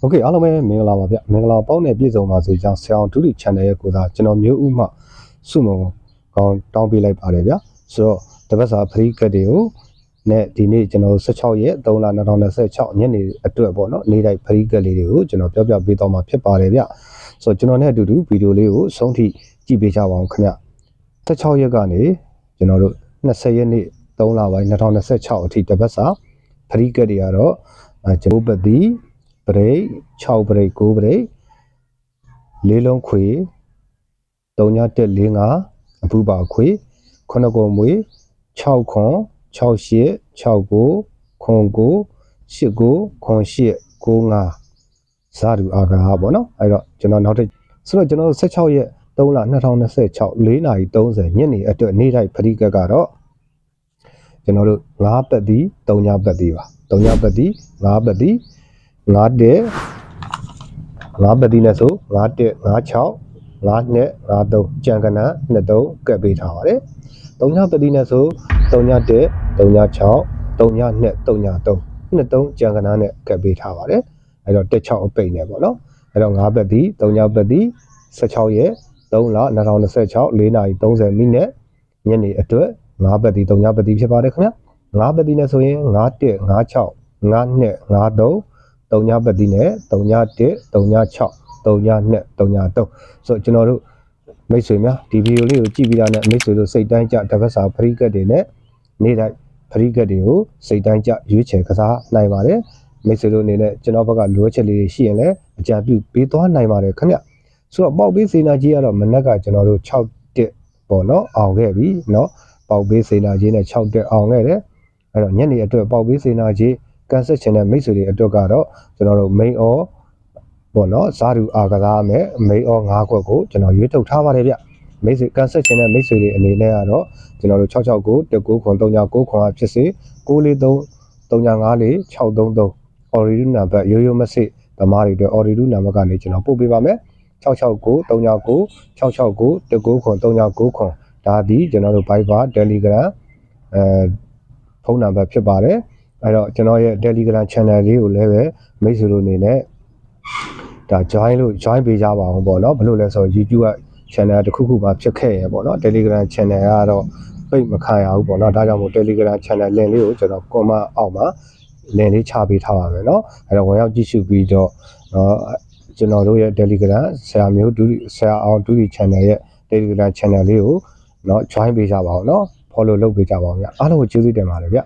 Okay အားလုံးပဲမင်္ဂလာပါဗျမင်္ဂလာပေါင်းနဲ့ပြည့်စုံပါစေကြောင်းဆရာအောင်ဒုတိ channel ရဲ့ကိုသာကျွန်တော်မျိုးဥမှစုမုံကောင်းတောင်းပေးလိုက်ပါတယ်ဗျဆိုတော့တပတ်စာ free ကတ်တွေကိုနဲ့ဒီနေ့ကျွန်တော်16ရက်3လ2026ညနေအတွက်ပေါ့နော်နေ့တိုင်း free ကတ်လေးတွေကိုကျွန်တော်ပြောပြပေးတော့မှာဖြစ်ပါတယ်ဗျဆိုတော့ကျွန်တော်နဲ့အတူတူဗီဒီယိုလေးကိုအဆုံးထိကြည့်ပေးကြပါအောင်ခင်ဗျ16ရက်ကနေကျွန်တော်တို့20ရက်နေ့3လပိုင်း2026အထိတပတ်စာ free ကတ်တွေကတော့ကျွန်တော်ပတ်သည်ပရိတ်6ပရိတ်9ပရိတ်လေးလုံးခွေ3145အပူပါခွေ9ကုံမွေ6ခွန်6 8 6 9ခွန်9 8 9ခွန်8 9 5ဇာတူအာဂါပေါ့နော်အဲ့တော့ကျွန်တော်နောက်ထပ်ဆိုတော့ကျွန်တော်16ရက်3လ2026 4:30ညနေအတွက်နေ့တိုင်းဖရီကတ်ကတော့ကျွန်တော်တို့9ပတ်သည်3ညပတ်သည်ပါ3ညပတ်သည်9ပတ်သည်9တက်9ပတ်တိနဲ့ဆို9တက်96 9နဲ့93ကြံကနန်း23ကပ်ပေးထားပါတယ်3ညပတ်တိနဲ့ဆို3ညတက်396 3ညနဲ့303 23ကြံကနန်းနဲ့ကပ်ပေးထားပါတယ်အဲ့တော့တက်6အပိတ်နဲ့ပေါ့နော်အဲ့တော့9ပတ်တိ3ညပတ်တိ16ရက်3လ2026 4:30မိနစ်ညနေအတွက်9ပတ်တိ3ညပတ်တိဖြစ်ပါတယ်ခင်ဗျ9ပတ်တိနဲ့ဆိုရင်9တက်96 9နဲ့93 3ညပတ်တိနဲ့3ည1 3ည6 3ည2 3ည3ဆိုကျွန်တော်တို့မိတ်ဆွေများဒီဗီဒီယိုလေးကိုကြည့်ပြီးတာနဲ့မိတ်ဆွေတို့စိတ်တိုင်းကြတပတ်စာဖရီကတ်တွေနဲ့နေ့တိုင်းဖရီကတ်တွေကိုစိတ်တိုင်းကြရွေးချယ်ကစားနိုင်ပါတယ်မိတ်ဆွေတို့အနေနဲ့ကျွန်တော်ဘက်ကလိုအပ်ချက်လေးရှိရင်လည်းအကြံပြုပေးသွားနိုင်ပါတယ်ခင်ဗျဆိုတော့ပေါက်ပေးစေနာကြီးကတော့မနက်ကကျွန်တော်တို့6တက်ပေါ့နော်အောင်ခဲ့ပြီနော်ပေါက်ပေးစေနာကြီးနဲ့6တက်အောင်ခဲ့တယ်အဲ့တော့ညနေအတွက်ပေါက်ပေးစေနာကြီးကန်ဆက်ချင်တဲ့မိတ်ဆွေတွေအတွက်ကတော့ကျွန်တော်တို့ main or ပေါ့နော်ဇာတူအာကစားမယ် main or 5ခွက်ကိုကျွန်တော်ရွေးထုတ်ထားပါတယ်ဗျမိတ်ဆွေကန်ဆက်ချင်တဲ့မိတ်ဆွေတွေအနေနဲ့ကတော့ကျွန်တော်တို့669 19ခွန်39ခွန်ဖြစ်စေ943 354 633 order number ရိုးရိုးမစစ်ဓမ္မတွေအတွက် order number ကနေကျွန်တော်ပို့ပေးပါမယ်669 39 669 19ခွန်39ခွန်ဒါဒီကျွန်တော်တို့ Viber Telegram ဖုန်းနံပါတ်ဖြစ်ပါတယ်အဲ့တော့ကျွန်တော်ရဲ့ Telegram channel လေးကိုလည်းပဲမိတ်ဆွေတို့အနေနဲ့ဒါ join ပေးကြပါအောင်ပေါ့နော်ဘလို့လဲဆိုတော့ YouTube က channel တစ်ခုခုမှဖြစ်ခဲ့ရပေါ့နော် Telegram channel ကတော့ပိတ်မခံရဘူးပေါ့နော်ဒါကြောင့်မို့ Telegram channel link လေးကိုကျွန်တော် comment အောက်မှာ link လေးချပေးထားပါမယ်နော်အဲ့တော့ဝင်ရောက်ကြည့်ရှုပြီးတော့ကျွန်တော်တို့ရဲ့ Telegram ဆရာအောင်ဒူဒီ channel ရဲ့ Telegram channel လေးကိုเนาะ join ပေးကြပါအောင်เนาะ follow လုပ်ပေးကြပါအောင်ဗျအားလုံးကိုကျေးဇူးတင်ပါတယ်ဗျ